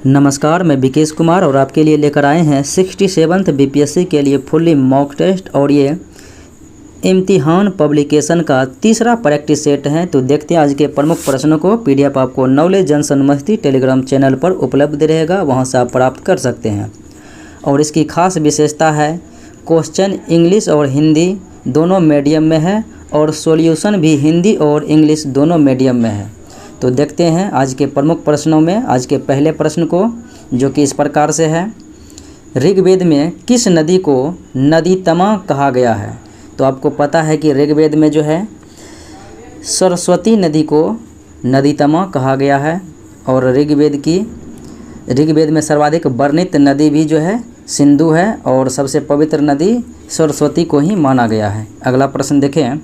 नमस्कार, मैं विकेश कुमार और आपके लिए लेकर आए हैं 67th बीपीएससी के लिए फुल्ली मॉक टेस्ट और ये इम्तिहान पब्लिकेशन का तीसरा प्रैक्टिस सेट है। तो देखते हैं आज के प्रमुख प्रश्नों को। पीडीएफ आपको नॉलेज जंक्शन मस्ती टेलीग्राम चैनल पर उपलब्ध रहेगा, वहां से आप प्राप्त कर सकते हैं। और इसकी खास विशेषता है क्वेश्चन इंग्लिश और हिंदी दोनों मीडियम में है और सॉल्यूशन भी हिंदी और इंग्लिश दोनों मीडियम में है। तो देखते हैं आज के प्रमुख प्रश्नों में आज के पहले प्रश्न को, जो कि इस प्रकार से है। ऋग्वेद में किस नदी को नदीतमा कहा गया है? तो आपको पता है कि ऋग्वेद में जो है सरस्वती नदी को नदीतमा कहा गया है और ऋग्वेद में सर्वाधिक वर्णित नदी भी जो है सिंधु है और सबसे पवित्र नदी सरस्वती को ही माना गया है। अगला प्रश्न देखें।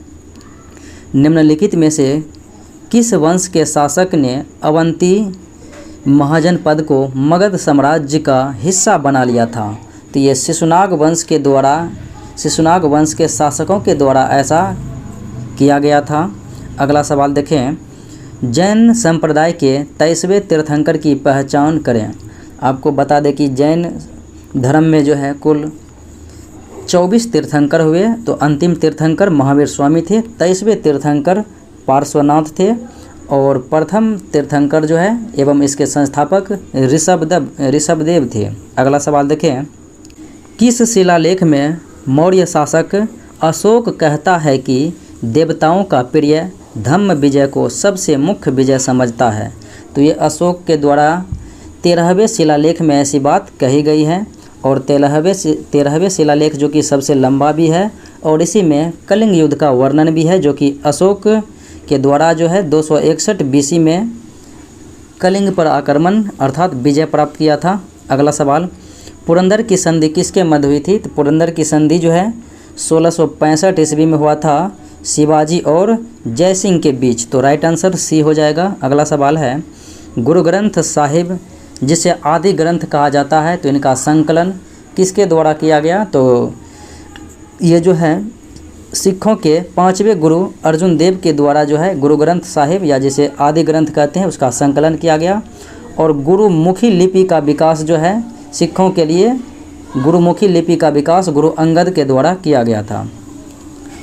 निम्नलिखित में से किस वंश के शासक ने अवंती महाजनपद को मगध साम्राज्य का हिस्सा बना लिया था? तो ये शिशुनाग वंश के शासकों के द्वारा ऐसा किया गया था। अगला सवाल देखें। जैन संप्रदाय के 23वें तीर्थंकर की पहचान करें। आपको बता दें कि जैन धर्म में जो है कुल 24 तीर्थंकर हुए। तो अंतिम तीर्थंकर महावीर स्वामी थे, 23वें तीर्थंकर पार्श्वनाथ थे और प्रथम तीर्थंकर जो है एवं इसके संस्थापक ऋषभदेव थे। अगला सवाल देखें। किस शिलालेख में मौर्य शासक अशोक कहता है कि देवताओं का प्रिय धम्म विजय को सबसे मुख्य विजय समझता है? तो ये अशोक के द्वारा 13वें शिलालेख में ऐसी बात कही गई है और 13वें शिलालेख जो कि सबसे लंबा भी है और इसी में कलिंग युद्ध का वर्णन भी है, जो कि अशोक के द्वारा जो है 261 BC में कलिंग पर आक्रमण अर्थात विजय प्राप्त किया था। अगला सवाल। पुरंदर की संधि किसके मध्य हुई थी? तो पुरंदर की संधि जो है 1665 ईस्वी में हुआ था शिवाजी और जय सिंह के बीच। तो राइट आंसर सी हो जाएगा। अगला सवाल है। गुरु ग्रंथ साहिब जिसे आदि ग्रंथ कहा जाता है, तो इनका संकलन किसके द्वारा किया गया? तो ये जो है सिखों के 5वें गुरु अर्जुन देव के द्वारा जो है गुरु ग्रंथ साहिब या जिसे आदि ग्रंथ कहते हैं उसका संकलन किया गया। और गुरुमुखी लिपि का विकास जो है सिखों के लिए गुरुमुखी लिपि का विकास गुरु अंगद के द्वारा किया गया था।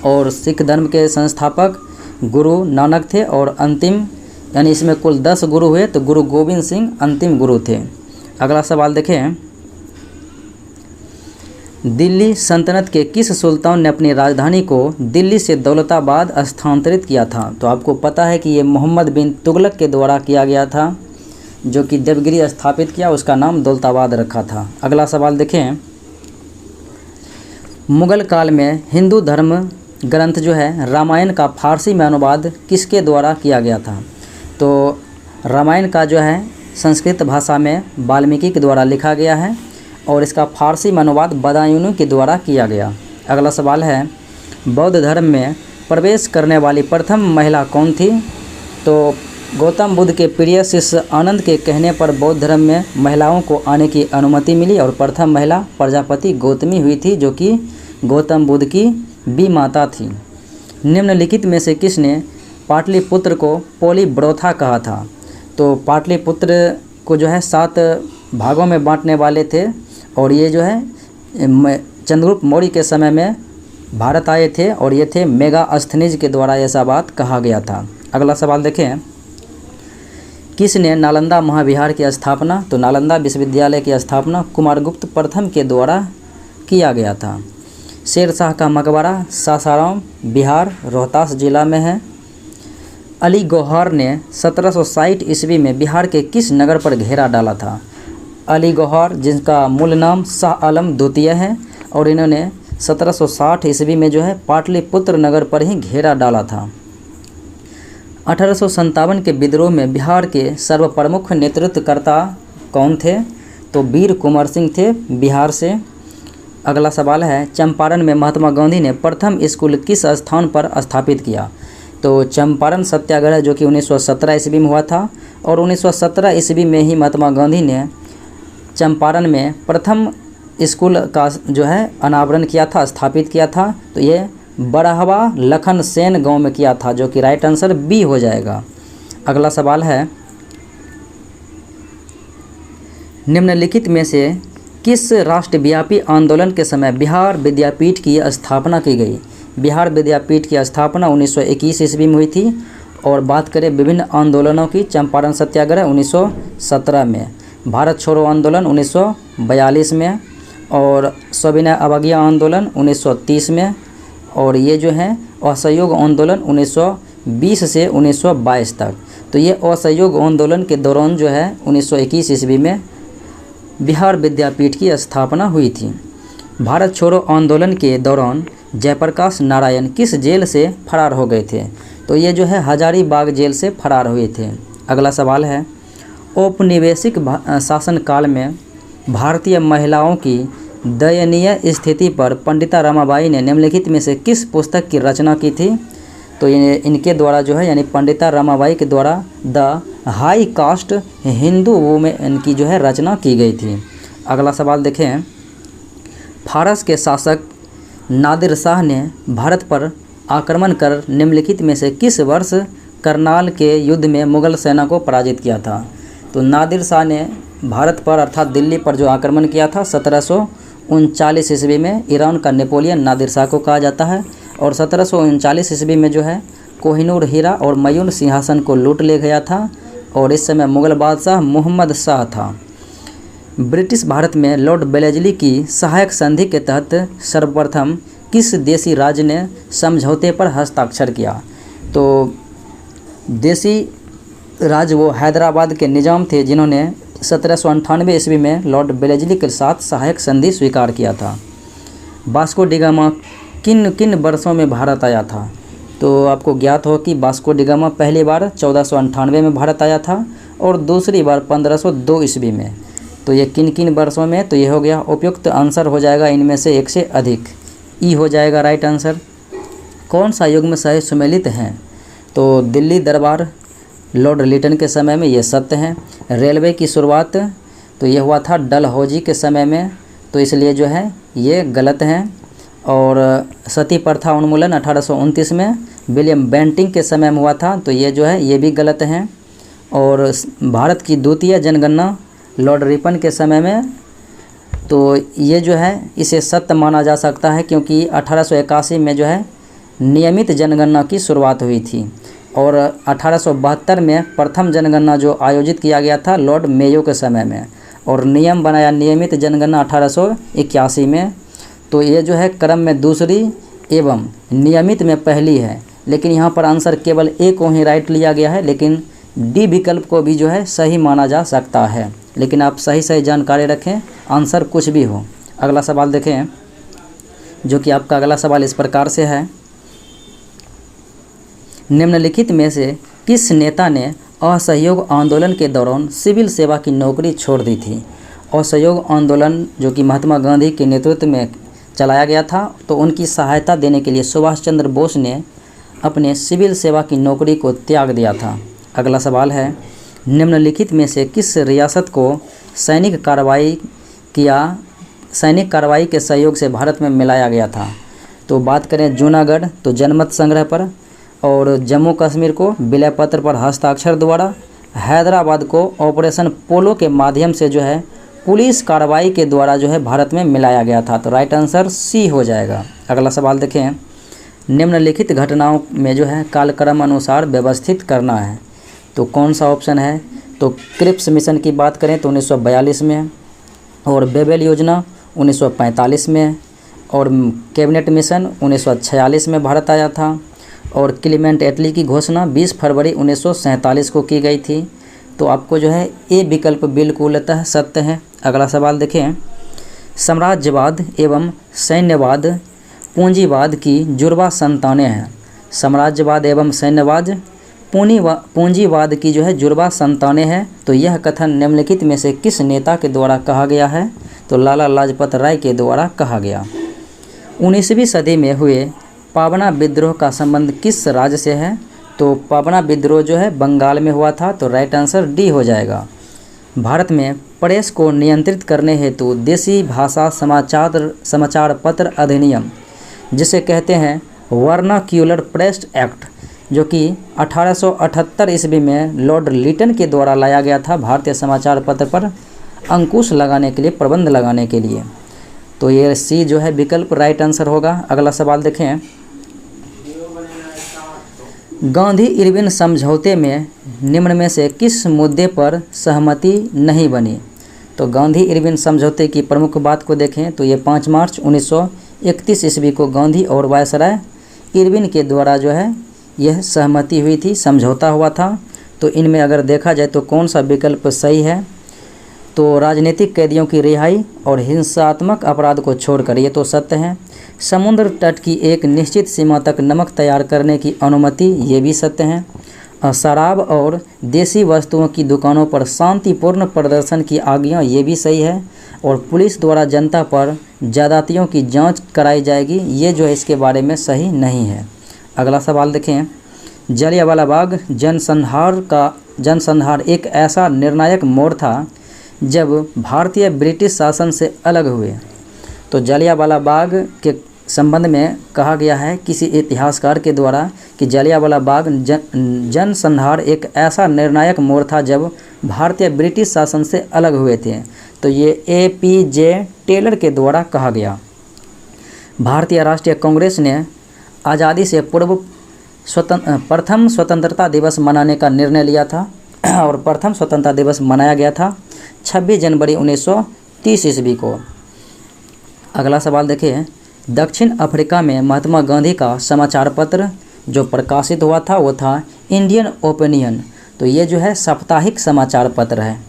और सिख धर्म के संस्थापक गुरु नानक थे और अंतिम यानी इसमें कुल 10 गुरु हुए, तो गुरु गोविंद सिंह अंतिम गुरु थे। अगला सवाल देखें। दिल्ली सल्तनत के किस सुल्तान ने अपनी राजधानी को दिल्ली से दौलताबाद स्थानांतरित किया था? तो आपको पता है कि ये मोहम्मद बिन तुगलक के द्वारा किया गया था, जो कि देवगिरी स्थापित किया, उसका नाम दौलताबाद रखा था। अगला सवाल देखें। मुगल काल में हिंदू धर्म ग्रंथ जो है रामायण का फारसी में अनुवाद किसके द्वारा किया गया था? तो रामायण का जो है संस्कृत भाषा में वाल्मीकि के द्वारा लिखा गया है और इसका फारसी में अनुवाद बदायूं के द्वारा किया गया। अगला सवाल है। बौद्ध धर्म में प्रवेश करने वाली प्रथम महिला कौन थी? तो गौतम बुद्ध के प्रिय शिष्य आनंद के कहने पर बौद्ध धर्म में महिलाओं को आने की अनुमति मिली और प्रथम महिला प्रजापति गौतमी हुई थी, जो कि गौतम बुद्ध की भी माता थी। निम्नलिखित में से किसने पाटलिपुत्र को पोलीब्रोथा कहा था? तो पाटलिपुत्र को जो है 7 भागों में बांटने वाले थे और ये जो है चंद्रगुप्त मौर्य के समय में भारत आए थे और ये थे मेगास्थनीज के द्वारा ऐसा बात कहा गया था। अगला सवाल देखें। किसने नालंदा महाविहार की स्थापना? तो नालंदा विश्वविद्यालय की स्थापना कुमारगुप्त प्रथम के द्वारा किया गया था। शेरशाह का मकबरा सासाराम बिहार रोहतास जिला में है। अली गौहर ने 1760 ईस्वी में बिहार के किस नगर पर घेरा डाला था? अली गौहर, जिनका मूल नाम शाह आलम द्वितीय है और इन्होंने 1760 ईस्वी में जो है पाटलिपुत्र नगर पर ही घेरा डाला था। 1857 के विद्रोह में बिहार के सर्वप्रमुख नेतृत्वकर्ता कौन थे? तो वीर कुंवर सिंह थे बिहार से। अगला सवाल है। चंपारण में महात्मा गांधी ने प्रथम स्कूल किस स्थान पर स्थापित किया? तो चंपारण सत्याग्रह जो कि 1917 ईस्वी में हुआ था और 1917 ईस्वी में ही महात्मा गांधी ने चंपारण में प्रथम स्कूल का जो है अनावरण किया था, स्थापित किया था। तो ये बड़हवा लखन सेन गांव में किया था, जो कि राइट आंसर बी हो जाएगा। अगला सवाल है। निम्नलिखित में से किस राष्ट्रव्यापी आंदोलन के समय बिहार विद्यापीठ की स्थापना की गई? बिहार विद्यापीठ की स्थापना 1921 ईस्वी में हुई थी। और बात करें विभिन्न आंदोलनों की, चंपारण सत्याग्रह 1917 में, भारत छोड़ो आंदोलन 1942 में, और सविनय अवज्ञा आंदोलन 1930 में, और ये जो है असहयोग आंदोलन 1920 से 1922 तक। तो ये असहयोग आंदोलन के दौरान जो है 1921 ईस्वी में बिहार विद्यापीठ की स्थापना हुई थी। भारत छोड़ो आंदोलन के दौरान जयप्रकाश नारायण किस जेल से फरार हो गए थे? तो ये जो है हजारीबाग जेल से फरार हुए थे। अगला सवाल है, औपनिवेशिक शासनकाल में भारतीय महिलाओं की दयनीय स्थिति पर पंडिता रमाबाई ने निम्नलिखित में से किस पुस्तक की रचना की थी? तो इनके द्वारा जो है यानी पंडिता रमाबाई के द्वारा the high cast Hindu women की जो है रचना की गई थी। अगला सवाल देखें, फारस के शासक नादिर शाह ने भारत पर आक्रमण कर निम्नलिखित में से किस वर्ष करनाल के युद्ध में मुगल सेना को पराजित किया था? तो नादिर शाह ने भारत पर अर्थात दिल्ली पर जो आक्रमण किया था 1739 ईस्वी में। ईरान का नेपोलियन नादिर शाह को कहा जाता है। और 1739 ईस्वी में जो है कोहिनूर हीरा और मयूर सिंहासन को लूट ले गया था। और इस समय मुगल बादशाह मोहम्मद शाह था। ब्रिटिश भारत में लॉर्ड बेलेजली की सहायक संधि के तहत सर्वप्रथम किस देशी राज्य ने समझौते पर हस्ताक्षर किया? तो देशी राज्य वो हैदराबाद के निजाम थे जिन्होंने 1798 ईस्वी में लॉर्ड बेलेजली के साथ सहायक संधि स्वीकार किया था। वास्को डी गामा किन किन वर्षों में भारत आया था? तो आपको ज्ञात हो कि वास्को डी गामा पहली बार 1498 में भारत आया था और दूसरी बार 1502 ईस्वी में। तो ये किन किन वर्षों में? तो ये हो गया, उपयुक्त आंसर हो जाएगा इनमें से एक से अधिक, ई हो जाएगा राइट आंसर। कौन सा युग्म सही सुमेलित हैं? तो दिल्ली दरबार लॉर्ड लिटन के समय में, ये सत्य है। रेलवे की शुरुआत तो ये हुआ था डलहौजी के समय में, तो इसलिए जो है ये गलत है। और सती प्रथा उन्मूलन 1829 में विलियम बेंटिंग के समय में हुआ था, तो ये जो है ये भी गलत है। और भारत की द्वितीय जनगणना लॉर्ड रिपन के समय में, तो ये जो है इसे सत्य माना जा सकता है क्योंकि 1881 में जो है नियमित जनगणना की शुरुआत हुई थी। और 1872 में प्रथम जनगणना जो आयोजित किया गया था लॉर्ड मेयो के समय में, और नियम बनाया नियमित जनगणना 1881 में। तो ये जो है क्रम में दूसरी एवं नियमित में पहली है, लेकिन यहाँ पर आंसर केवल ए को ही राइट लिया गया है, लेकिन डी विकल्प को भी जो है सही माना जा सकता है। लेकिन आप सही जानकारी रखें, आंसर कुछ भी हो। अगला सवाल देखें, जो कि आपका अगला सवाल इस प्रकार से है, निम्नलिखित में से किस नेता ने असहयोग आंदोलन के दौरान सिविल सेवा की नौकरी छोड़ दी थी? असहयोग आंदोलन जो कि महात्मा गांधी के नेतृत्व में चलाया गया था, तो उनकी सहायता देने के लिए सुभाष चंद्र बोस ने अपने सिविल सेवा की नौकरी को त्याग दिया था। अगला सवाल है, निम्नलिखित में से किस रियासत को सैनिक कार्रवाई के सहयोग से भारत में मिलाया गया था? तो बात करें जूनागढ़ तो जनमत संग्रह पर, और जम्मू कश्मीर को विलय पत्र पर हस्ताक्षर द्वारा, हैदराबाद को ऑपरेशन पोलो के माध्यम से जो है पुलिस कार्रवाई के द्वारा जो है भारत में मिलाया गया था। तो राइट आंसर सी हो जाएगा। अगला सवाल देखें, निम्नलिखित घटनाओं में जो है कालक्रम अनुसार व्यवस्थित करना है, तो कौन सा ऑप्शन है? तो क्रिप्स मिशन की बात करें तो 1942 में, और बेबेल योजना 1945 में, और कैबिनेट मिशन 1946 में भारत आया था, और क्लीमेंट एटली की घोषणा 20 फरवरी 1947 को की गई थी। तो आपको जो है ए विकल्प बिल्कुलतः सत्य है। अगला सवाल देखें, साम्राज्यवाद एवं सैन्यवाद पूंजीवाद की जुड़वा संतानें हैं। साम्राज्यवाद एवं सैन्यवाद पूंजीवाद की जो है जुड़वा संतानें हैं। तो यह कथन निम्नलिखित में से किस नेता के द्वारा कहा गया है? तो लाला लाजपत राय के द्वारा कहा गया। 19वीं सदी में हुए पाबना विद्रोह का संबंध किस राज्य से है? तो पाबना विद्रोह जो है बंगाल में हुआ था। तो राइट आंसर डी हो जाएगा। भारत में प्रेस को नियंत्रित करने हेतु देसी भाषा समाचार पत्र अधिनियम, जिसे कहते हैं वर्नाक्यूलर प्रेस एक्ट, जो कि 1878 ईस्वी में लॉर्ड लिटन के द्वारा लाया गया था, भारतीय समाचार पत्र पर अंकुश लगाने के लिए, प्रबंध लगाने के लिए। तो ये सी जो है विकल्प राइट आंसर होगा। अगला सवाल देखें, गांधी इरविन समझौते में निम्न में से किस मुद्दे पर सहमति नहीं बनी? तो गांधी इरविन समझौते की प्रमुख बात को देखें तो ये 5 मार्च 1931 ईस्वी को गांधी और वायसराय इरविन के द्वारा जो है यह सहमति हुई थी, समझौता हुआ था। तो इनमें अगर देखा जाए तो कौन सा विकल्प सही है? तो राजनीतिक कैदियों की रिहाई और हिंसात्मक अपराध को छोड़कर, ये तो सत्य है। समुद्र तट की एक निश्चित सीमा तक नमक तैयार करने की अनुमति, ये भी सत्य है। शराब और देसी वस्तुओं की दुकानों पर शांतिपूर्ण प्रदर्शन की आज्ञा, ये भी सही है। और पुलिस द्वारा जनता पर ज्यादतियों की जांच कराई जाएगी, ये जो है इसके बारे में सही नहीं है। अगला सवाल देखें, जलियांवाला बाग जनसंहार एक ऐसा निर्णायक मोड़ था जब भारतीय ब्रिटिश शासन से अलग हुए। तो जलियांवाला बाग के संबंध में कहा गया है किसी इतिहासकार के द्वारा कि जलियांवाला बाग जनसंहार एक ऐसा निर्णायक मोड़ था जब भारतीय ब्रिटिश शासन से अलग हुए थे। तो ये APJ टेलर के द्वारा कहा गया। भारतीय राष्ट्रीय कांग्रेस ने आज़ादी से पूर्व प्रथम स्वतंत्रता दिवस मनाने का निर्णय लिया था और प्रथम स्वतंत्रता दिवस मनाया गया था 26 जनवरी 1930 ईस्वी को। अगला सवाल देखिए, दक्षिण अफ्रीका में महात्मा गांधी का समाचार पत्र जो प्रकाशित हुआ था वो था इंडियन ओपिनियन। तो ये जो है साप्ताहिक समाचार पत्र है।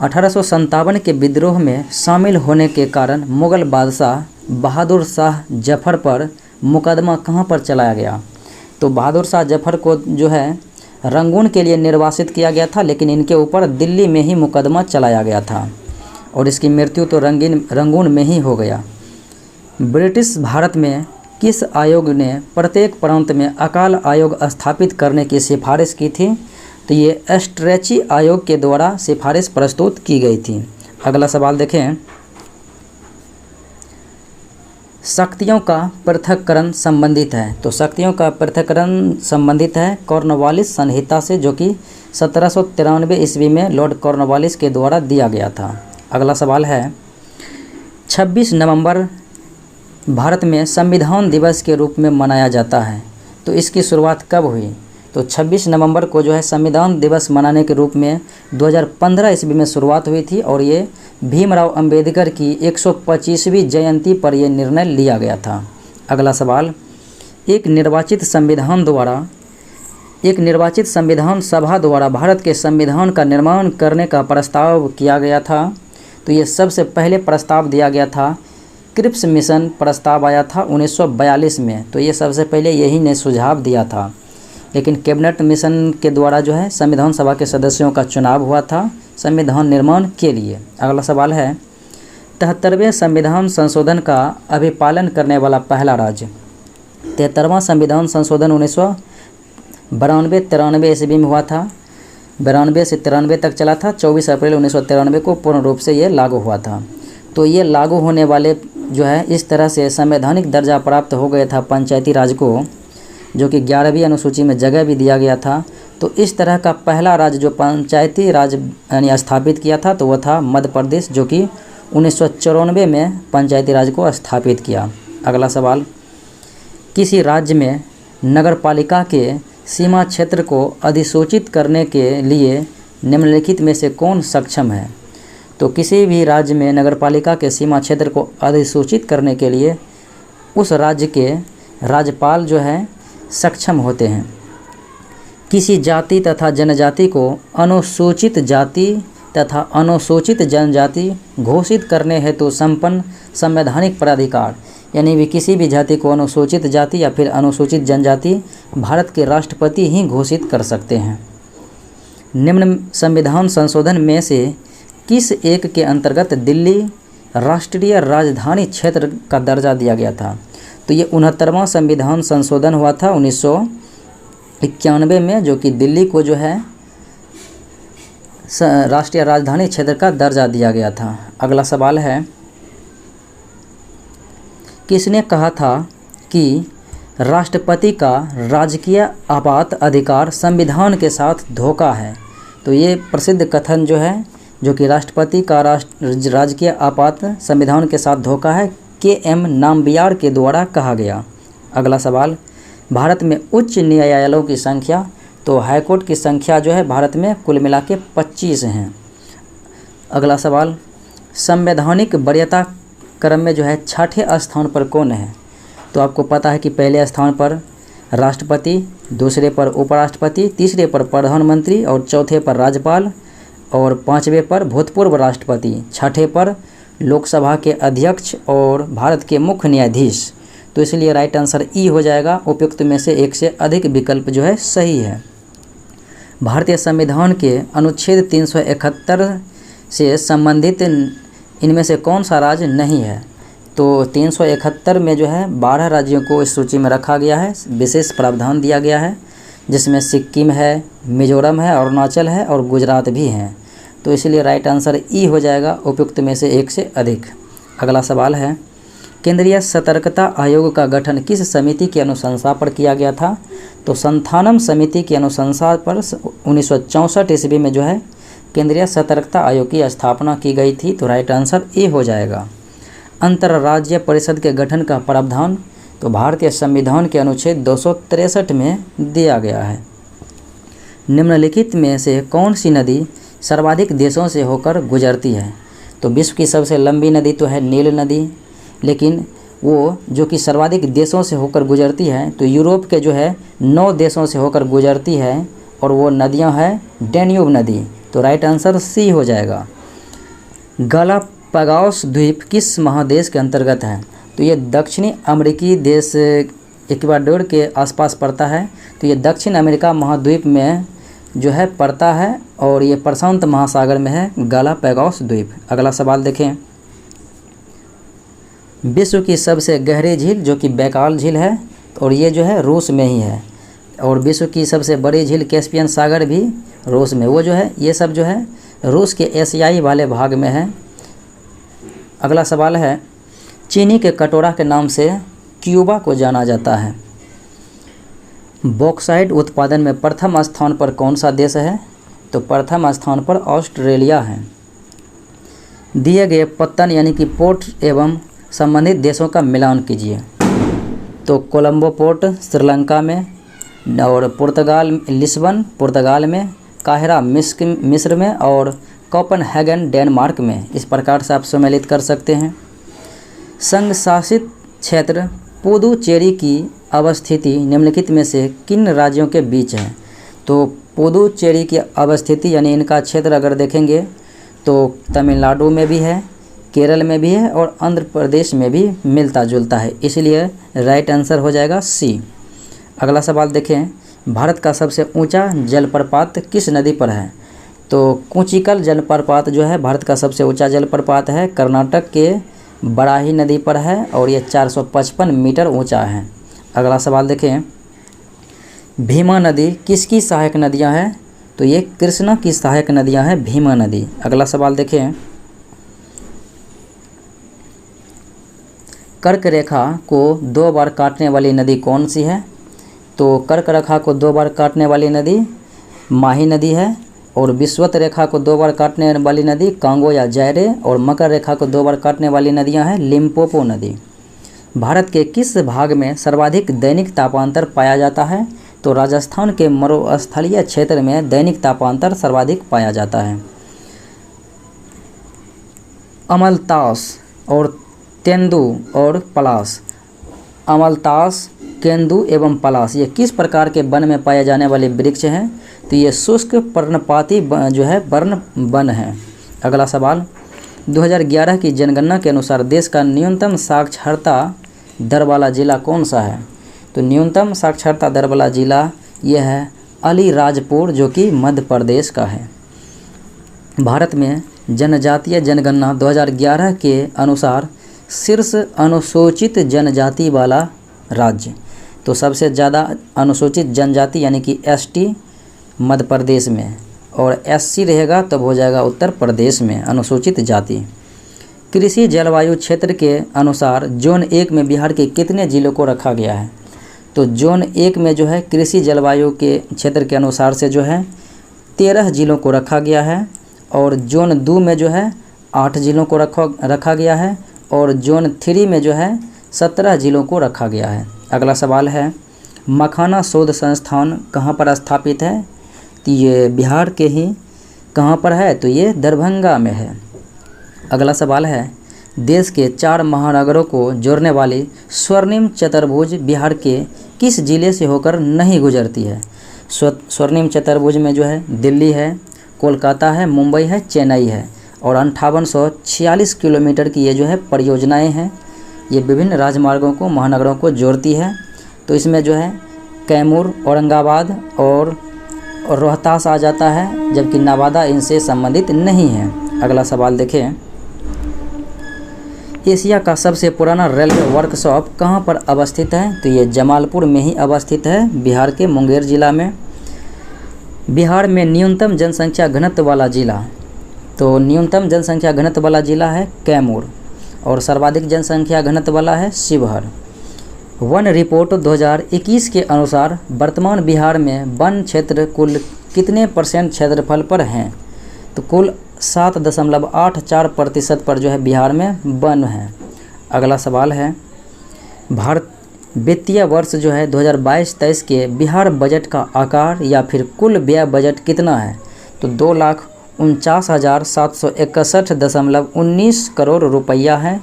1857 के विद्रोह में शामिल होने के कारण मुगल बादशाह बहादुर शाह जफर पर मुकदमा कहाँ पर चलाया गया? तो बहादुर शाह जफर को जो है रंगून के लिए निर्वासित किया गया था, लेकिन इनके ऊपर दिल्ली में ही मुकदमा चलाया गया था और इसकी मृत्यु तो रंगून में ही हो गया। ब्रिटिश भारत में किस आयोग ने प्रत्येक प्रांत में अकाल आयोग स्थापित करने की सिफारिश की थी? तो ये स्ट्रेची आयोग के द्वारा सिफारिश प्रस्तुत की गई थी। अगला सवाल देखें, शक्तियों का पृथक्करण संबंधित है। तो शक्तियों का पृथक्करण संबंधित है कॉर्नवालिस संहिता से, जो कि 1793 ईस्वी में लॉर्ड कॉर्नवालिस के द्वारा दिया गया था। अगला सवाल है, 26 नवंबर भारत में संविधान दिवस के रूप में मनाया जाता है। तो इसकी शुरुआत कब हुई? तो 26 नवंबर को जो है संविधान दिवस मनाने के रूप में 2015 ईस्वी में शुरुआत हुई थी और ये भीमराव अंबेडकर की 125वीं जयंती पर यह निर्णय लिया गया था। अगला सवाल, एक निर्वाचित संविधान सभा द्वारा भारत के संविधान का निर्माण करने का प्रस्ताव किया गया था। तो ये सबसे पहले प्रस्ताव दिया गया था, क्रिप्स मिशन प्रस्ताव आया था 1942 में। तो ये सबसे पहले यही ने सुझाव दिया था, लेकिन कैबिनेट मिशन के द्वारा जो है संविधान सभा के सदस्यों का चुनाव हुआ था संविधान निर्माण के लिए। अगला सवाल है, 73वें संविधान संशोधन का अभिपालन करने वाला पहला राज्य। 73वां संविधान संशोधन 1992-93 ईस्वी में हुआ था। 92 से 93 तक चला था। 24 अप्रैल 1993 को पूर्ण रूप से ये लागू हुआ था। तो ये लागू होने वाले जो है इस तरह से संवैधानिक दर्जा प्राप्त हो गया था पंचायती राज को, जो कि 11वीं अनुसूची में जगह भी दिया गया था। तो इस तरह का पहला राज्य जो पंचायती राज यानी स्थापित किया था तो वह था मध्य प्रदेश, जो कि 1994 में पंचायती राज को स्थापित किया। अगला सवाल, किसी राज्य में नगरपालिका के सीमा क्षेत्र को अधिसूचित करने के लिए निम्नलिखित में से कौन सक्षम है? तो किसी भी राज्य में नगरपालिका के सीमा क्षेत्र को अधिसूचित करने के लिए उस राज्य के राज्यपाल जो है सक्षम होते हैं। किसी जाति तथा जनजाति को अनुसूचित जाति तथा अनुसूचित जनजाति घोषित करने हेतु संपन्न संवैधानिक प्राधिकार, यानी भी किसी भी जाति को अनुसूचित जाति या फिर अनुसूचित जनजाति भारत के राष्ट्रपति ही घोषित कर सकते हैं। निम्न संविधान संशोधन में से किस एक के अंतर्गत दिल्ली राष्ट्रीय राजधानी क्षेत्र का दर्जा दिया गया था? तो ये 69वां संविधान संशोधन हुआ था 1991 में, जो कि दिल्ली को जो है राष्ट्रीय राजधानी क्षेत्र का दर्जा दिया गया था। अगला सवाल है, किसने कहा था कि राष्ट्रपति का राजकीय आपात अधिकार संविधान के साथ धोखा है? तो ये प्रसिद्ध कथन जो है जो कि राष्ट्रपति का राजकीय आपात संविधान के साथ धोखा है, के.एम. नाम्बियार के द्वारा कहा गया। अगला सवाल, भारत में उच्च न्यायालयों की संख्या, तो हाईकोर्ट की संख्या जो है भारत में कुल मिला के 25 हैं। अगला सवाल, संवैधानिक वरीयता क्रम में जो है छठे स्थान पर कौन है? तो आपको पता है कि पहले स्थान पर राष्ट्रपति, दूसरे पर उपराष्ट्रपति, तीसरे पर प्रधानमंत्री और चौथे पर राज्यपाल और पांचवें पर भूतपूर्व राष्ट्रपति, छठे पर लोकसभा के अध्यक्ष और भारत के मुख्य न्यायाधीश। तो इसलिए राइट आंसर ई हो जाएगा। उपयुक्त में से एक से अधिक विकल्प जो है सही है। भारतीय संविधान के अनुच्छेद 371 से संबंधित इनमें से कौन सा राज्य नहीं है? तो 371 में जो है 12 राज्यों को इस सूची में रखा गया है, विशेष प्रावधान दिया गया है, जिसमें सिक्किम है, मिजोरम है, अरुणाचल है और गुजरात भी हैं। तो इसलिए राइट आंसर ई हो जाएगा। उपयुक्त में से एक से अधिक। अगला सवाल है, केंद्रीय सतर्कता आयोग का गठन किस समिति की अनुशंसा पर किया गया था? तो संथानम समिति की अनुशंसा पर 1964 ईस्वी में जो है केंद्रीय सतर्कता आयोग की स्थापना की गई थी। तो राइट आंसर ए हो जाएगा। अंतर्राज्यीय परिषद के गठन का प्रावधान तो भारतीय संविधान के अनुच्छेद 263 में दिया गया है। निम्नलिखित में से कौन सी नदी सर्वाधिक देशों से होकर गुजरती है? तो विश्व की सबसे लंबी नदी तो है नील नदी, लेकिन वो जो कि सर्वाधिक देशों से होकर गुजरती है तो यूरोप के जो है 9 देशों से होकर गुजरती है और वो नदियां हैं डैन्यूब नदी। तो राइट आंसर सी हो जाएगा। गालापागोस द्वीप किस महादेश के अंतर्गत है? तो ये दक्षिणी अमेरिकी देश इक्वाडोर के आसपास पड़ता है। तो ये दक्षिण अमेरिका महाद्वीप में जो है पड़ता है और ये प्रशांत महासागर में है गालापागोस द्वीप। अगला सवाल देखें, विश्व की सबसे गहरी झील जो कि बैकाल झील है और ये जो है रूस में ही है, और विश्व की सबसे बड़ी झील कैस्पियन सागर भी रूस में, वो जो है ये सब जो है रूस के एशियाई वाले भाग में है। अगला सवाल है, चीनी के कटोरा के नाम से क्यूबा को जाना जाता है। बॉक्साइट उत्पादन में प्रथम स्थान पर कौन सा देश है? तो प्रथम स्थान पर ऑस्ट्रेलिया है। दिए गए पत्तन यानी कि पोर्ट एवं संबंधित देशों का मिलान कीजिए। तो कोलंबो पोर्ट श्रीलंका में, और पुर्तगाल लिस्बन पुर्तगाल में, काहिरा मिस्र में और कोपेनहेगन डेनमार्क में। इस प्रकार से आप सम्मिलित कर सकते हैं। संघ शासित क्षेत्र पुदुचेरी की अवस्थिति निम्नलिखित में से किन राज्यों के बीच है? तो पुदुचेरी की अवस्थिति यानी इनका क्षेत्र अगर देखेंगे तो तमिलनाडु में भी है, केरल में भी है और आंध्र प्रदेश में भी मिलता जुलता है, इसलिए राइट आंसर हो जाएगा सी। अगला सवाल देखें, भारत का सबसे ऊंचा जलप्रपात किस नदी पर है? तो कुचिकल जलप्रपात जो है भारत का सबसे ऊंचा जलप्रपात है, कर्नाटक के बराही नदी पर है और ये 455 मीटर ऊंचा है। अगला सवाल देखें, भीमा नदी किसकी सहायक नदियां हैं? तो ये कृष्णा की सहायक नदियां हैं भीमा नदी। अगला सवाल देखें, कर्क रेखा को 2 बार काटने वाली नदी कौन सी है? तो कर्क रेखा को 2 बार काटने वाली नदी माही नदी है, और विषुवत रेखा को 2 बार काटने वाली नदी कांगो या जायरे, और मकर रेखा को 2 बार काटने वाली नदियां हैं लिम्पोपो नदी। भारत के किस भाग में सर्वाधिक दैनिक तापांतर पाया जाता है? तो राजस्थान के मरुस्थलीय क्षेत्र में दैनिक तापांतर सर्वाधिक पाया जाता है। अमलतास और तेंदु और पलास, अमलतास, केंदु एवं पलास ये किस प्रकार के वन में पाए जाने वाले वृक्ष हैं? तो ये शुष्क पर्णपाती जो है वर्ण वन है। अगला सवाल, 2011 की जनगणना के अनुसार देश का न्यूनतम साक्षरता दर वाला जिला कौन सा है? तो न्यूनतम साक्षरता दर वाला जिला यह है अलीराजपुर जो कि मध्य प्रदेश का है। भारत में जनजातीय जनगणना 2011 के अनुसार शीर्ष अनुसूचित जनजाति वाला राज्य, तो सबसे ज़्यादा अनुसूचित जनजाति यानी कि एसटी मध्य प्रदेश में, और एससी रहेगा तब हो जाएगा उत्तर प्रदेश में अनुसूचित जाति। कृषि जलवायु क्षेत्र के अनुसार जोन 1 में बिहार के कितने जिलों को रखा गया है? तो जोन 1 में जो है कृषि जलवायु के क्षेत्र के अनुसार से जो है 13 जिलों को रखा गया है, और जोन 2 में जो है 8 जिलों को रखा गया है और जोन 3 में जो है 17 जिलों को रखा गया है। अगला सवाल है, मखाना शोध संस्थान कहाँ पर स्थापित है? तो ये बिहार के ही कहाँ पर है? तो ये दरभंगा में है। अगला सवाल है, देश के 4 महानगरों को जोड़ने वाली स्वर्णिम चतुर्भुज बिहार के किस जिले से होकर नहीं गुजरती है? स्वर्णिम चतुर्भुज में जो है दिल्ली है, कोलकाता है, मुंबई है, चेन्नई है और 5846 किलोमीटर की ये जो है परियोजनाएं हैं। ये विभिन्न राजमार्गों को, महानगरों को जोड़ती है। तो इसमें जो है कैमूर, औरंगाबाद और रोहतास आ जाता है, जबकि नवादा इनसे संबंधित नहीं है। अगला सवाल देखें, एशिया का सबसे पुराना रेलवे वर्कशॉप कहाँ पर अवस्थित है? तो ये जमालपुर में ही अवस्थित है, बिहार के मुंगेर जिला में। बिहार में न्यूनतम जनसंख्या घनत्व वाला जिला, तो न्यूनतम जनसंख्या घनत्व वाला जिला है कैमूर और सर्वाधिक जनसंख्या घनत्व वाला है शिवहर। वन रिपोर्ट 2021 के अनुसार वर्तमान बिहार में वन क्षेत्र कुल कितने % क्षेत्रफल पर हैं? तो कुल 7.84% पर जो है बिहार में वन है। अगला सवाल है, भारत वित्तीय वर्ष जो है 2022-23 के बिहार बजट का आकार या फिर कुल व्यय बजट कितना है? तो 2,49,761.19 करोड़ रुपया है।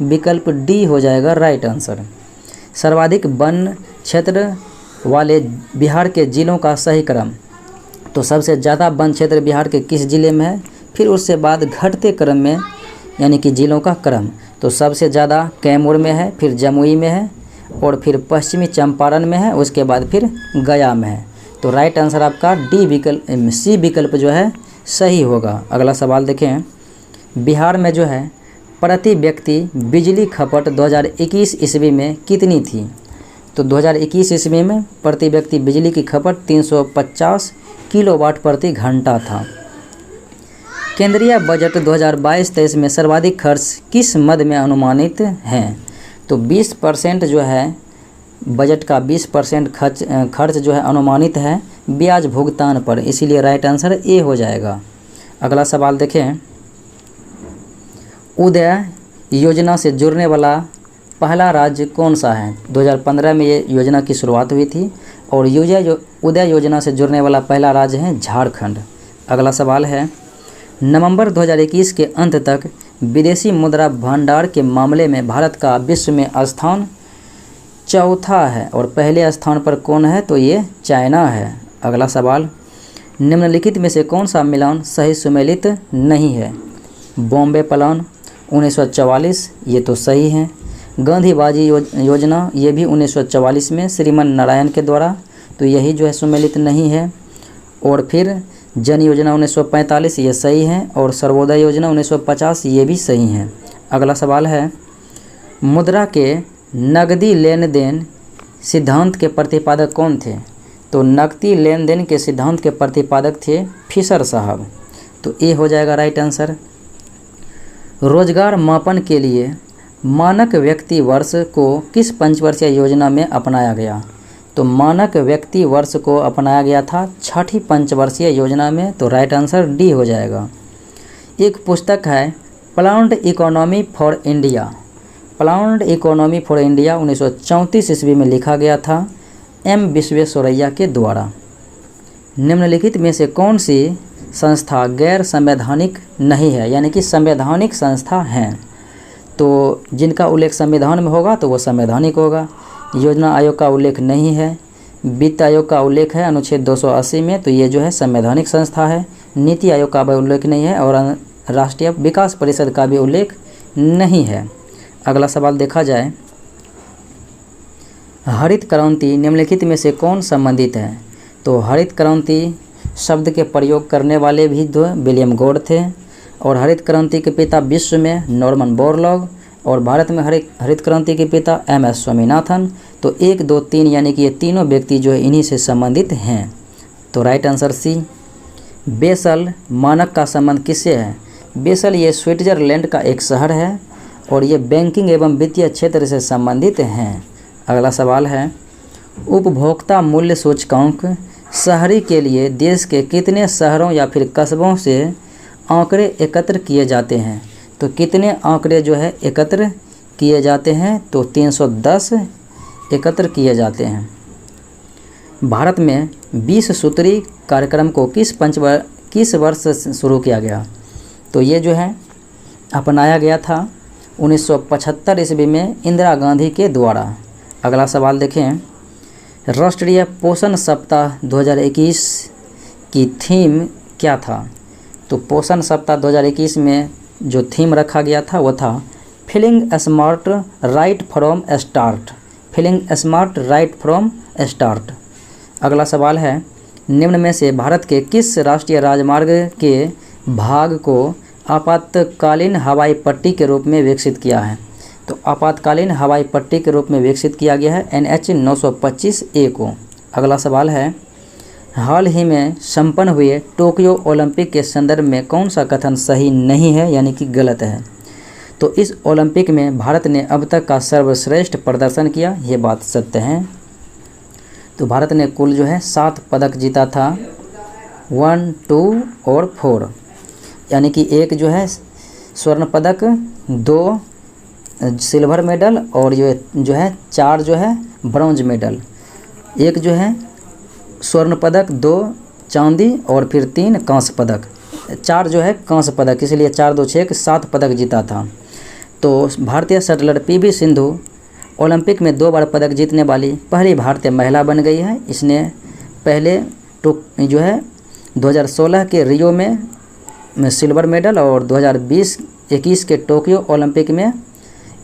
विकल्प डी हो जाएगा राइट आंसर। सर्वाधिक वन क्षेत्र वाले बिहार के जिलों का सही क्रम, तो सबसे ज़्यादा वन क्षेत्र बिहार के किस जिले में है? फिर उससे बाद घटते क्रम में यानी कि जिलों का क्रम, तो सबसे ज़्यादा कैमूर में है, फिर जमुई में है और फिर पश्चिमी चंपारण में है, उसके बाद फिर गया में है। तो राइट आंसर आपका डी विकल्प, सी विकल्प जो है सही होगा। अगला सवाल देखें, बिहार में जो है प्रति व्यक्ति बिजली खपत 2021 ईस्वी में कितनी थी? तो 2021 ईस्वी में प्रति व्यक्ति बिजली की खपत 350 किलोवाट प्रति घंटा था। केंद्रीय बजट 2022-23 में सर्वाधिक खर्च किस मद में अनुमानित हैं? तो 20% जो है बजट का 20% खर्च जो है अनुमानित है ब्याज भुगतान पर, इसीलिए राइट आंसर ए हो जाएगा। अगला सवाल देखें, उदय योजना से जुड़ने वाला पहला राज्य कौन सा है? 2015 में ये योजना की शुरुआत हुई थी और उदय योजना से जुड़ने वाला पहला राज्य है झारखंड। अगला सवाल है, नवंबर 2021 के अंत तक विदेशी मुद्रा भंडार के मामले में भारत का विश्व में स्थान चौथा है और पहले स्थान पर कौन है? तो ये चाइना है। अगला सवाल, निम्नलिखित में से कौन सा मिलान सही सुमेलित नहीं है? बॉम्बे प्लान 1944, ये तो सही है। गांधीबाजी योजना, ये भी 1944 में श्रीमान नारायण के द्वारा, तो यही जो है सुमेलित नहीं है। और फिर जन योजना 1945, ये सही है और सर्वोदय योजना 1950, ये भी सही है। अगला सवाल है, मुद्रा के नकदी लेन देन सिद्धांत के प्रतिपादक कौन थे? तो नकदी लेन देन के सिद्धांत के प्रतिपादक थे फिशर साहब, तो ये हो जाएगा राइट आंसर। रोजगार मापन के लिए मानक व्यक्ति वर्ष को किस पंचवर्षीय योजना में अपनाया गया? तो मानक व्यक्ति वर्ष को अपनाया गया था 6ठी पंचवर्षीय योजना में, तो राइट आंसर डी हो जाएगा। एक पुस्तक है planned economy for India, planned economy for India 1934 ईस्वी में लिखा गया था एम विश्वेश्वरैया के द्वारा। निम्नलिखित में से कौन सी संस्था गैर संवैधानिक नहीं है, यानी कि संवैधानिक संस्था हैं? तो जिनका उल्लेख संविधान में होगा तो वो संवैधानिक होगा। योजना आयोग का उल्लेख नहीं है, वित्त आयोग का उल्लेख है अनुच्छेद 280 में, तो ये जो है संवैधानिक संस्था है। नीति आयोग का भी उल्लेख नहीं है और राष्ट्रीय विकास परिषद का भी उल्लेख नहीं है। अगला सवाल देखा जाए, हरित क्रांति निम्नलिखित में से कौन संबंधित है? तो हरित क्रांति शब्द के प्रयोग करने वाले भी दो विलियम गॉड थे और हरित क्रांति के पिता विश्व में नॉर्मन बोरलॉग और भारत में हरित क्रांति के पिता MS स्वामीनाथन। तो 1, 2, 3 यानी कि ये तीनों व्यक्ति जो है इन्हीं से संबंधित हैं, तो राइट आंसर सी। बेसल मानक का संबंध किससे है? बेसल ये स्विट्जरलैंड का एक शहर है और ये बैंकिंग एवं वित्तीय क्षेत्र से संबंधित हैं। अगला सवाल है, उपभोक्ता मूल्य सूचकांक शहरी के लिए देश के कितने शहरों या फिर कस्बों से आंकड़े एकत्र किए जाते हैं? तो कितने आंकड़े जो है एकत्र किए जाते हैं? तो 310 एकत्र किए जाते हैं। भारत में 20 सूत्री कार्यक्रम को किस वर्ष से शुरू किया गया? तो ये जो है अपनाया गया था 1975 ईस्वी में इंदिरा गांधी के द्वारा। अगला सवाल देखें, राष्ट्रीय पोषण सप्ताह 2021 की थीम क्या था? तो पोषण सप्ताह 2021 में जो थीम रखा गया था वो था feeling smart right from start. Feeling smart right from start. अगला सवाल है, निम्न में से भारत के किस राष्ट्रीय राजमार्ग के भाग को आपातकालीन हवाई पट्टी के रूप में विकसित किया है? तो आपातकालीन हवाई पट्टी के रूप में विकसित किया गया है NH 925A को। अगला सवाल है, हाल ही में संपन्न हुए टोक्यो ओलंपिक के संदर्भ में कौन सा कथन सही नहीं है यानी कि गलत है? तो इस ओलंपिक में भारत ने अब तक का सर्वश्रेष्ठ प्रदर्शन किया, ये बात सत्य है। तो भारत ने कुल जो है 7 पदक जीता था, 1, 2 और 4, यानी कि एक जो है स्वर्ण पदक, 2 सिल्वर मेडल और जो है 4 जो है ब्रॉन्ज मेडल, एक जो है स्वर्ण पदक, 2 चांदी और फिर 3 कांस्य पदक, 4 जो है कांस्य पदक, इसलिए 4, 2, 6 7 पदक जीता था। तो भारतीय शटलर PV सिंधु ओलंपिक में 2 बार पदक जीतने वाली पहली भारतीय महिला बन गई है। इसने पहले जो है 2016 के रियो में सिल्वर मेडल और 2021 के टोक्यो ओलंपिक में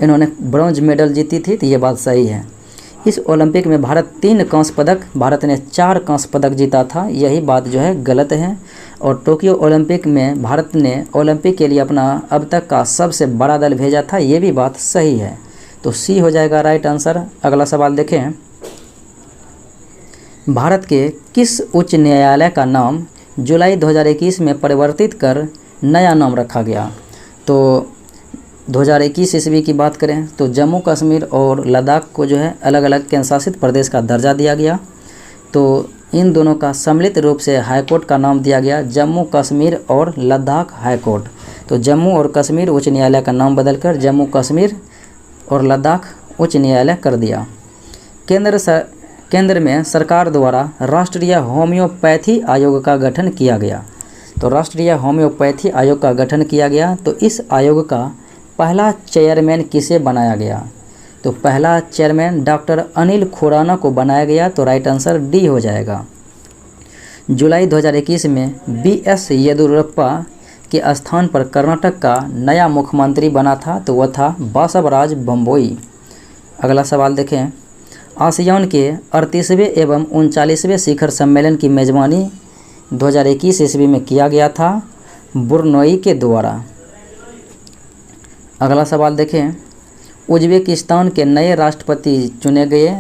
इन्होंने ब्रॉन्ज मेडल जीती थी, तो ये बात सही है। इस ओलंपिक में भारत ने 4 कांस्य पदक जीता था, यही बात जो है गलत है। और टोक्यो ओलंपिक में भारत ने ओलंपिक के लिए अपना अब तक का सबसे बड़ा दल भेजा था, ये भी बात सही है। तो C हो जाएगा राइट आंसर। अगला सवाल देखें, भारत के किस उच्च न्यायालय का नाम जुलाई 2021 में परिवर्तित कर नया नाम रखा गया? तो 2021 ईस्वी की बात करें तो जम्मू कश्मीर और लद्दाख को जो है अलग अलग केंद्र शासित प्रदेश का दर्जा दिया गया। तो इन दोनों का सम्मिलित रूप से हाईकोर्ट का नाम दिया गया जम्मू कश्मीर और लद्दाख हाईकोर्ट। तो जम्मू और कश्मीर उच्च न्यायालय का नाम बदलकर जम्मू कश्मीर और लद्दाख उच्च न्यायालय कर दिया। केंद्र में सरकार द्वारा राष्ट्रीय होम्योपैथी आयोग का गठन किया गया। तो राष्ट्रीय होम्योपैथी आयोग का गठन किया गया। तो इस आयोग का पहला चेयरमैन किसे बनाया गया? तो पहला चेयरमैन डॉक्टर अनिल खुराना को बनाया गया। तो राइट आंसर D हो जाएगा। जुलाई 2021 में BS येदियुरप्पा के स्थान पर कर्नाटक का नया मुख्यमंत्री बना था, तो वह था बासवराज बोम्मई। अगला सवाल देखें, आसियान के 38वें एवं 39वें शिखर सम्मेलन की मेज़बानी 2021 ईस्वी में किया गया था ब्रुनई के द्वारा। अगला सवाल देखें, उज्बेकिस्तान के नए राष्ट्रपति चुने गए।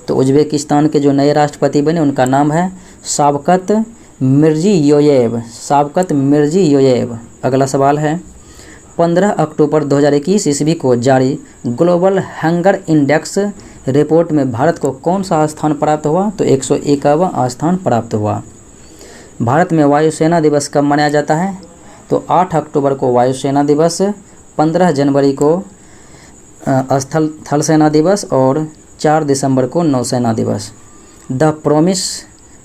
तो उज्बेकिस्तान के जो नए राष्ट्रपति बने उनका नाम है शावकत मिर्जियोयेव। अगला सवाल है, 15 अक्टूबर 2021 ईस्वी को जारी ग्लोबल हंगर इंडेक्स रिपोर्ट में भारत को कौन सा स्थान प्राप्त हुआ? तो 101वां स्थान प्राप्त हुआ। भारत में वायुसेना दिवस कब मनाया जाता है? तो 8 अक्टूबर को वायुसेना दिवस, 15 जनवरी को थल सेना दिवस और 4 दिसंबर को नौसेना दिवस। द प्रोमिस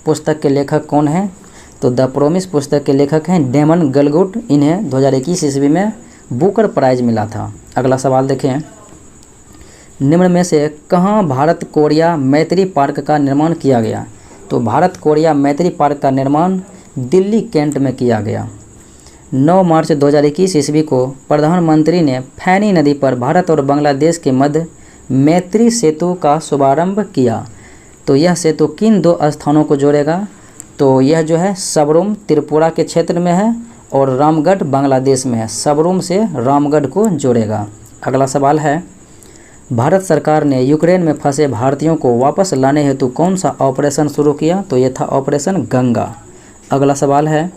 पुस्तक के लेखक कौन हैं? तो द प्रोमिस पुस्तक के लेखक हैं डेमन गलगुट। इन्हें 2021 ईस्वी में बुकर प्राइज़ मिला था। अगला सवाल देखें, निम्न में से कहाँ भारत कोरिया मैत्री पार्क का निर्माण किया गया? तो भारत कोरिया मैत्री पार्क का निर्माण दिल्ली कैंट में किया गया। 9 मार्च 2021 ईस्वी को प्रधानमंत्री ने फैनी नदी पर भारत और बांग्लादेश के मध्य मैत्री सेतु का शुभारंभ किया। तो यह सेतु किन 2 स्थानों को जोड़ेगा? तो यह जो है सबरूम त्रिपुरा के क्षेत्र में है और रामगढ़ बांग्लादेश में है। सबरूम से रामगढ़ को जोड़ेगा। अगला सवाल है, भारत सरकार ने यूक्रेन में फंसे भारतीयों को वापस लाने हेतु कौन सा ऑपरेशन शुरू किया? तो यह था ऑपरेशन गंगा। अगला सवाल है,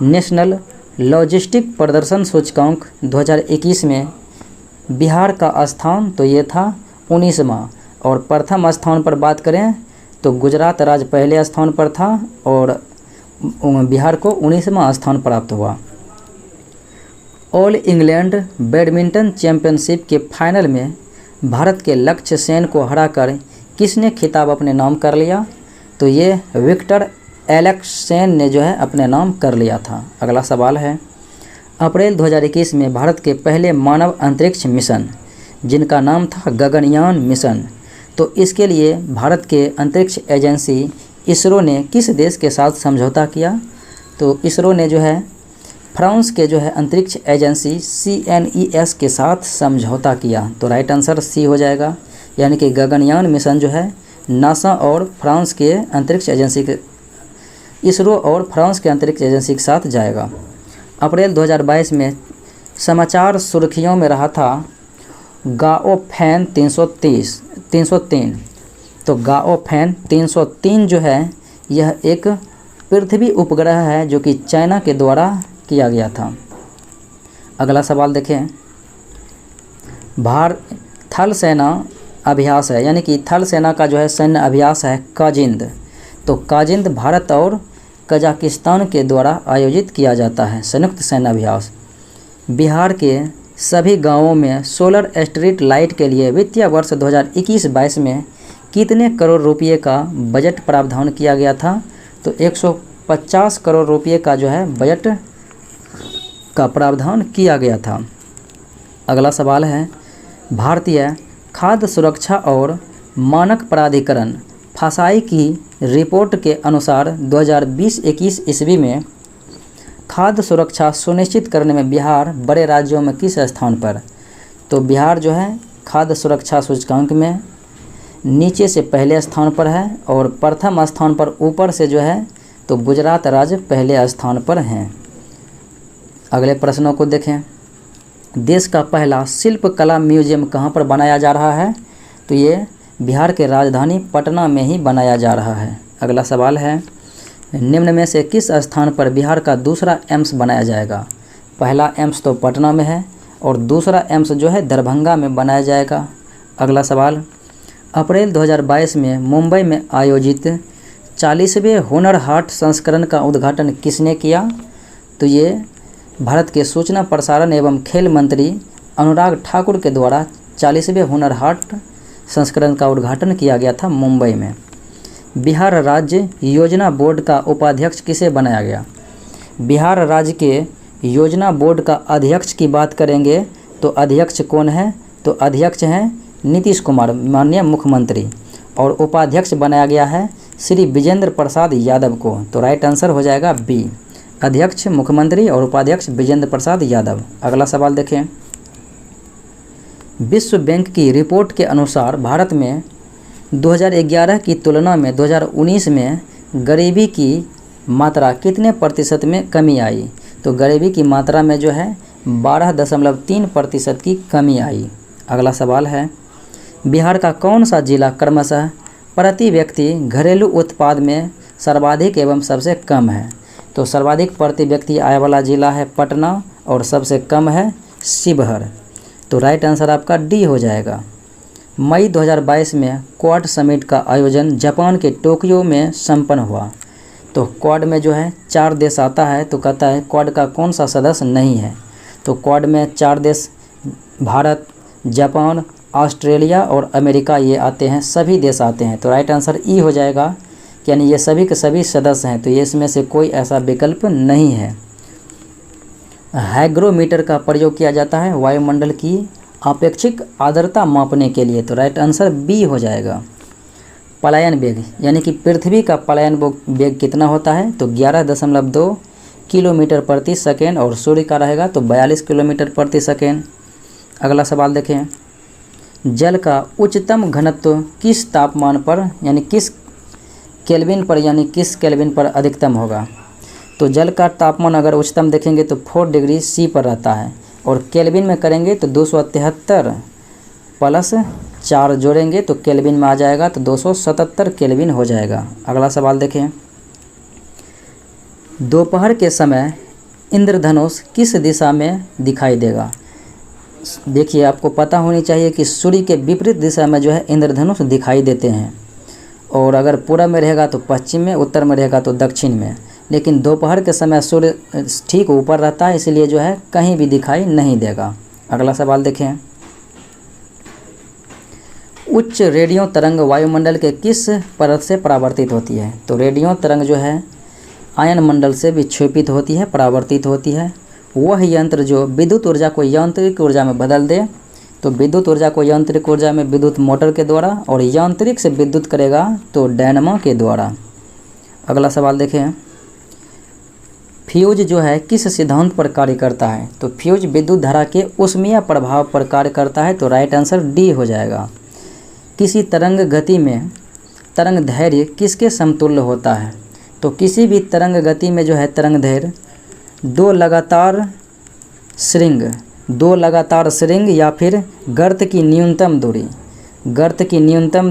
नेशनल लॉजिस्टिक प्रदर्शन सूचकांक 2021 में बिहार का स्थान, तो ये था 19वां। और प्रथम स्थान पर बात करें तो गुजरात राज्य पहले स्थान पर था और बिहार को 19वां स्थान प्राप्त हुआ। ऑल इंग्लैंड बैडमिंटन चैंपियनशिप के फाइनल में भारत के लक्ष्य सेन को हराकर किसने खिताब अपने नाम कर लिया? तो ये विक्टर एलेक्सेन ने जो है अपने नाम कर लिया था। अगला सवाल है, अप्रैल 2021 में भारत के पहले मानव अंतरिक्ष मिशन जिनका नाम था गगनयान मिशन, तो इसके लिए भारत के अंतरिक्ष एजेंसी इसरो ने किस देश के साथ समझौता किया? तो इसरो ने जो है फ्रांस के जो है अंतरिक्ष एजेंसी CNES के साथ समझौता किया। तो राइट आंसर सी हो जाएगा, यानी कि गगनयान मिशन जो है नासा और फ्रांस के अंतरिक्ष एजेंसी के इसरो और फ्रांस के अंतरिक्ष एजेंसी के साथ जाएगा। अप्रैल 2022 में समाचार सुर्खियों में रहा था गाओफैन 303। तो गाओफैन 303 जो है यह एक पृथ्वी उपग्रह है जो कि चाइना के द्वारा किया गया था। अगला सवाल देखें, थल सेना अभ्यास है, यानी कि थल सेना का जो है सैन्य अभ्यास है काजिंद। तो काजिंद भारत और कजाकिस्तान के द्वारा आयोजित किया जाता है संयुक्त सैन्य अभ्यास। बिहार के सभी गांवों में सोलर स्ट्रीट लाइट के लिए वित्तीय वर्ष 2021-22 में कितने करोड़ रुपये का बजट प्रावधान किया गया था? तो 150 करोड़ रुपये का जो है बजट का प्रावधान किया गया था। अगला सवाल है, भारतीय खाद्य सुरक्षा और मानक प्राधिकरण फासाई की रिपोर्ट के अनुसार 2020-21 ईस्वी में खाद्य सुरक्षा सुनिश्चित करने में बिहार बड़े राज्यों में किस स्थान पर? तो बिहार जो है खाद्य सुरक्षा सूचकांक में नीचे से पहले स्थान पर है और प्रथम स्थान पर ऊपर से जो है तो गुजरात राज्य पहले स्थान पर हैं। अगले प्रश्नों को देखें, देश का पहला शिल्पकला म्यूजियम कहाँ पर बनाया जा रहा है? तो ये बिहार के राजधानी पटना में ही बनाया जा रहा है। अगला सवाल है, निम्न में से किस स्थान पर बिहार का दूसरा एम्स बनाया जाएगा? पहला एम्स तो पटना में है और दूसरा एम्स जो है दरभंगा में बनाया जाएगा। अगला सवाल, अप्रैल 2022 में मुंबई में आयोजित 40वें हुनर हाट संस्करण का उद्घाटन किसने किया? तो ये भारत के सूचना प्रसारण एवं खेल मंत्री अनुराग ठाकुर के द्वारा 40वें हुनर हाट संस्करण का उद्घाटन किया गया था मुंबई में। बिहार राज्य योजना बोर्ड का उपाध्यक्ष किसे बनाया गया? बिहार राज्य के योजना बोर्ड का अध्यक्ष की बात करेंगे तो अध्यक्ष कौन है? तो अध्यक्ष हैं नीतीश कुमार माननीय मुख्यमंत्री, और उपाध्यक्ष बनाया गया है श्री विजेंद्र प्रसाद यादव को। तो राइट आंसर हो जाएगा बी, अध्यक्ष मुख्यमंत्री और उपाध्यक्ष विजेंद्र प्रसाद यादव। अगला सवाल देखें, विश्व बैंक की रिपोर्ट के अनुसार भारत में 2011 की तुलना में 2019 में गरीबी की मात्रा कितने प्रतिशत में कमी आई? तो गरीबी की मात्रा में जो है 12.3% की कमी आई। अगला सवाल है, बिहार का कौन सा जिला क्रमशः प्रति व्यक्ति घरेलू उत्पाद में सर्वाधिक एवं सबसे कम है? तो सर्वाधिक प्रति व्यक्ति आय वाला जिला है पटना और सबसे कम है शिवहर। तो राइट आंसर आपका डी हो जाएगा। मई 2022 में क्वाड समिट का आयोजन जापान के टोक्यो में संपन्न हुआ। तो क्वाड में जो है 4 देश आता है, तो कहता है क्वाड का कौन सा सदस्य नहीं है? तो क्वाड में 4 देश भारत, जापान, ऑस्ट्रेलिया और अमेरिका ये आते हैं, सभी देश आते हैं। तो राइट आंसर ई हो जाएगा, यानी ये सभी के सभी सदस्य हैं, तो ये इसमें से कोई ऐसा विकल्प नहीं है। हाइग्रोमीटर का प्रयोग किया जाता है वायुमंडल की अपेक्षिक आर्द्रता मापने के लिए। तो राइट आंसर बी हो जाएगा। पलायन वेग, यानी कि पृथ्वी का पलायन वेग कितना होता है? तो 11.2 किलोमीटर प्रति सेकेंड और सूर्य का रहेगा तो 42 किलोमीटर प्रति सेकेंड। अगला सवाल देखें, जल का उच्चतम घनत्व किस तापमान पर यानी किस केल्विन पर यानी किस केल्विन पर अधिकतम होगा? तो जल का तापमान अगर उच्चतम देखेंगे तो 4 डिग्री सी पर रहता है और केल्विन में करेंगे तो 273 प्लस 4 जोड़ेंगे तो केल्विन में आ जाएगा तो 277 केल्विन हो जाएगा। अगला सवाल देखें, दोपहर के समय इंद्रधनुष किस दिशा में दिखाई देगा? देखिए, आपको पता होनी चाहिए कि सूर्य के विपरीत दिशा में जो है इंद्रधनुष दिखाई देते हैं, और अगर पूरब में रहेगा तो पश्चिम में, उत्तर में रहेगा तो दक्षिण में, लेकिन दोपहर के समय सूर्य ठीक ऊपर रहता है, इसलिए जो है कहीं भी दिखाई नहीं देगा। अगला सवाल देखें, उच्च रेडियो तरंग वायुमंडल के किस परत से परावर्तित होती है? तो रेडियो तरंग जो है आयन मंडल से विक्षेपित होती है, परावर्तित होती है। वह यंत्र जो विद्युत ऊर्जा को यांत्रिक ऊर्जा में बदल दे, तो विद्युत ऊर्जा को यांत्रिक ऊर्जा में विद्युत मोटर के द्वारा, और यांत्रिक से विद्युत करेगा तो डायनामो के द्वारा। अगला सवाल देखें, फ्यूज जो है किस सिद्धांत पर कार्य करता है? तो फ्यूज विद्युत धारा के ऊष्मीय प्रभाव पर कार्य करता है, तो राइट आंसर डी हो जाएगा। किसी तरंग गति में तरंग धैर्य किसके समतुल्य होता है? तो किसी भी तरंग गति में जो है तरंग धैर्य दो लगातार श्रृंग या फिर गर्त की न्यूनतम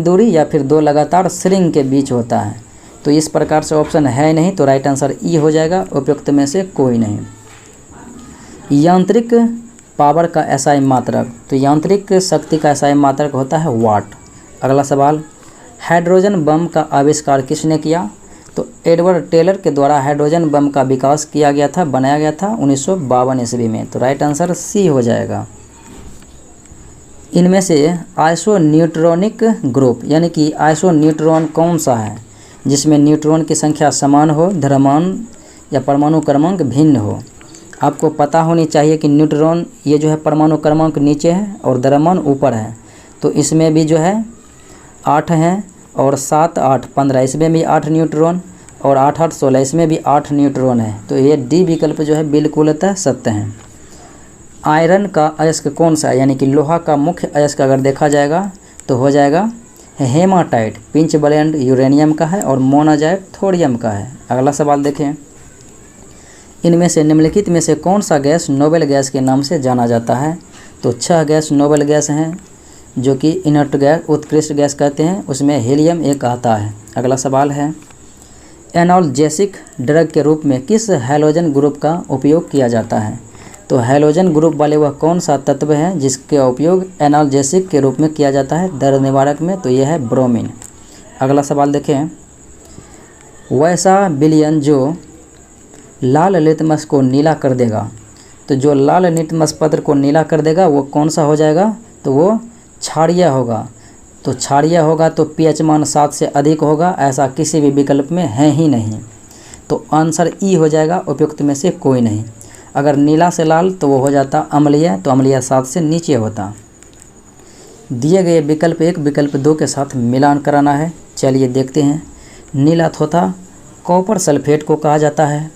दूरी या फिर दो लगातार श्रृंग के बीच होता है। तो इस प्रकार से ऑप्शन है नहीं, तो राइट आंसर ई हो जाएगा, उपयुक्त में से कोई नहीं। यांत्रिक पावर का एसआई मात्रक, तो यांत्रिक शक्ति का एसआई मात्रक होता है वाट। अगला सवाल, हाइड्रोजन बम का आविष्कार किसने किया? तो एडवर्ड टेलर के द्वारा हाइड्रोजन बम का विकास किया गया था, बनाया गया था 1952 ईस्वी में। तो राइट आंसर सी हो जाएगा। इनमें से आइसोन्यूट्रॉनिक ग्रुप यानी कि आइसोन्यूट्रॉन कौन सा है जिसमें न्यूट्रॉन की संख्या समान हो, द्रव्यमान या परमाणु क्रमांक भिन्न हो? आपको पता होनी चाहिए कि न्यूट्रॉन ये जो है परमाणु क्रमांक नीचे है और द्रव्यमान ऊपर है। तो इसमें भी जो है 8 हैं, और 7, 8, 15 इसमें भी 8 न्यूट्रॉन, और 8, 8, 16 इसमें भी 8 न्यूट्रॉन है। तो ये डी विकल्प जो है बिल्कुलतः सत्य है। आयरन का अयस्क कौन सा है? यानी कि लोहा का मुख्य अयस्क अगर देखा जाएगा तो हो जाएगा हेमाटाइट, पिंच ब्लेंड यूरेनियम का है, और मोनाजाइट थोरियम का है। अगला सवाल देखें, इनमें से निम्नलिखित में से कौन सा गैस नोबेल गैस के नाम से जाना जाता है? तो 6 गैस नोबेल गैस हैं जो कि इनर्ट गैस, उत्कृष्ट गैस कहते हैं, उसमें हीलियम एक आता है। अगला सवाल है, एनाल्जेसिक ड्रग के रूप में किस हैलोजन ग्रुप का उपयोग किया जाता है? तो हैलोजन ग्रुप वाले वह कौन सा तत्व है जिसका उपयोग एनाल्जेसिक के रूप में किया जाता है दर्द निवारक में? तो यह है ब्रोमीन। अगला सवाल देखें, वैसा विलयन जो लाल लिटमस को नीला कर देगा, तो जो लाल लिटमस पत्र को नीला कर देगा वो कौन सा हो जाएगा? तो वो क्षारीय होगा। तो क्षारीय होगा तो पीएच मान 7 से अधिक होगा, ऐसा किसी भी विकल्प में है ही नहीं। तो आंसर ई हो जाएगा, उपयुक्त में से कोई नहीं। अगर नीला से लाल तो वो हो जाता अम्लीय, तो अम्लीय 7 से नीचे होता। दिए गए विकल्प 1 विकल्प 2 के साथ मिलान कराना है। चलिए देखते हैं। नीला थोथा कॉपर सल्फेट को कहा जाता है,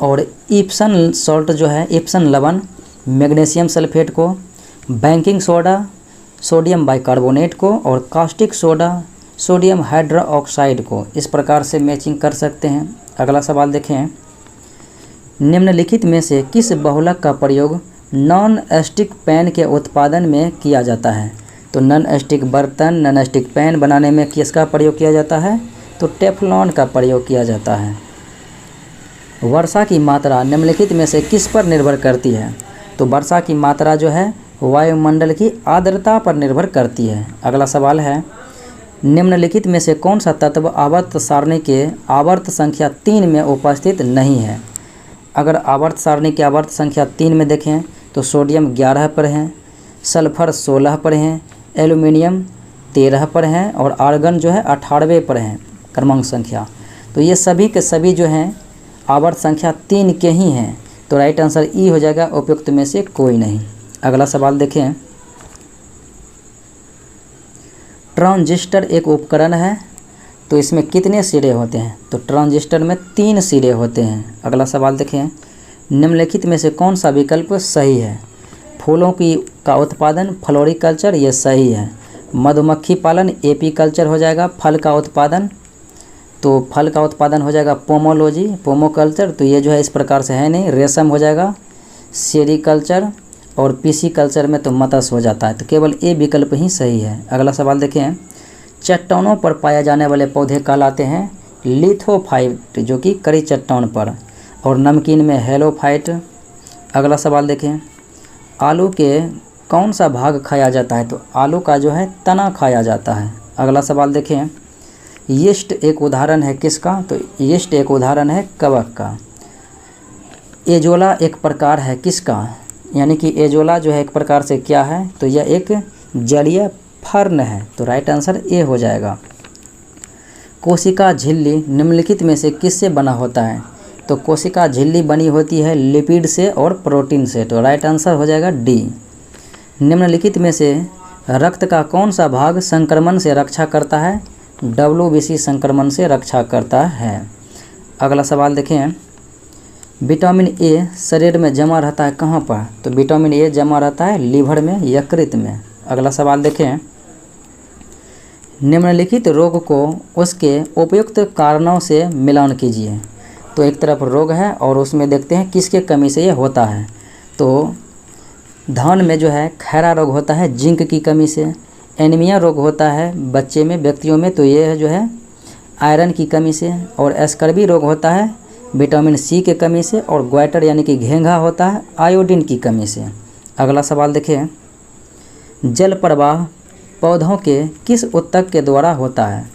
और इप्सन सॉल्ट जो है इप्सन लवण मैग्नीशियम सल्फेट को, बेकिंग सोडा सोडियम बाइकार्बोनेट को, और कास्टिक सोडा सोडियम हाइड्रोक्साइड को। इस प्रकार से मैचिंग कर सकते हैं। अगला सवाल देखें, निम्नलिखित में से किस बहुलक का प्रयोग नॉन स्टिक पैन के उत्पादन में किया जाता है? तो नॉन स्टिक बर्तन, नॉन स्टिक पैन बनाने में किसका प्रयोग किया जाता है? तो टेफ्लॉन का प्रयोग किया जाता है। वर्षा की मात्रा निम्नलिखित में से किस पर निर्भर करती है? तो वर्षा की मात्रा जो है वायुमंडल की आर्द्रता पर निर्भर करती है। अगला सवाल है, निम्नलिखित में से कौन सा तत्व आवर्त सारणी के आवर्त संख्या 3 में उपस्थित नहीं है? अगर आवर्त सारणी के आवर्त संख्या 3 में देखें तो सोडियम 11 पर है, सल्फर 16 पर हैं, एल्यूमिनियम 13 पर हैं, और आर्गन जो है 18वें पर हैं क्रमांक संख्या। तो ये सभी के सभी जो हैं आवर्त संख्या 3 के ही हैं। तो राइट आंसर ई हो जाएगा, उपयुक्त में से कोई नहीं। अगला सवाल देखें, ट्रांजिस्टर एक उपकरण है, तो इसमें कितने सिरे होते हैं? तो ट्रांजिस्टर में 3 सिरे होते हैं। अगला सवाल देखें, निम्नलिखित में से कौन सा विकल्प सही है? फूलों का उत्पादन फ्लोरिकल्चर, ये सही है। मधुमक्खी पालन एपीकल्चर हो जाएगा। फल का उत्पादन, तो फल का उत्पादन हो जाएगा पोमोलॉजी, पोमोकल्चर, तो ये जो है इस प्रकार से है नहीं। रेशम हो जाएगा सेरिकल्चर, और पीसी कल्चर में तो मत्स्य हो जाता है। तो केवल ए विकल्प ही सही है। अगला सवाल देखें, चट्टानों पर पाए जाने वाले पौधे कहलाते हैं लिथोफाइट, जो कि कड़ी चट्टान पर, और नमकीन में हेलोफाइट। अगला सवाल देखें, आलू के कौन सा भाग खाया जाता है? तो आलू का जो है तना खाया जाता है। अगला सवाल देखें, यीस्ट एक उदाहरण है किसका? तो यीस्ट एक उदाहरण है कवक का। एजोला एक प्रकार है किसका? यानी कि एजोला जो है एक प्रकार से क्या है? तो यह एक जलीय फर्न है। तो राइट आंसर ए हो जाएगा। कोशिका झिल्ली निम्नलिखित में से किससे बना होता है? तो कोशिका झिल्ली बनी होती है लिपिड से और प्रोटीन से। तो राइट आंसर हो जाएगा डी। निम्नलिखित में से रक्त का कौन सा भाग संक्रमण से रक्षा करता है? WBC संक्रमण से रक्षा करता है। अगला सवाल देखें, विटामिन ए शरीर में जमा रहता है कहाँ पर? तो विटामिन ए जमा रहता है लीवर में, यकृत में। अगला सवाल देखें, निम्नलिखित रोग को उसके उपयुक्त कारणों से मिलान कीजिए। तो एक तरफ रोग है और उसमें देखते हैं किसके कमी से ये होता है। तो धान में जो है खैरा रोग होता है जिंक की कमी से। एनीमिया रोग होता है बच्चे में, व्यक्तियों में, तो ये जो है आयरन की कमी से। और स्कर्वी रोग होता है विटामिन सी के कमी से। और ग्वाइटर यानी कि घेंघा होता है आयोडीन की कमी से। अगला सवाल देखिए, जल प्रवाह पौधों के किस ऊतक के द्वारा होता है?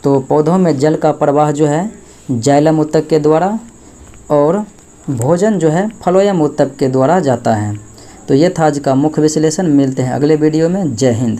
तो पौधों में जल का प्रवाह जो है जाइलम ऊतक के द्वारा, और भोजन जो है फ्लोएम ऊतक के द्वारा जाता है। तो ये था आज का मुख्य विश्लेषण। मिलते हैं अगले वीडियो में। जय हिंद।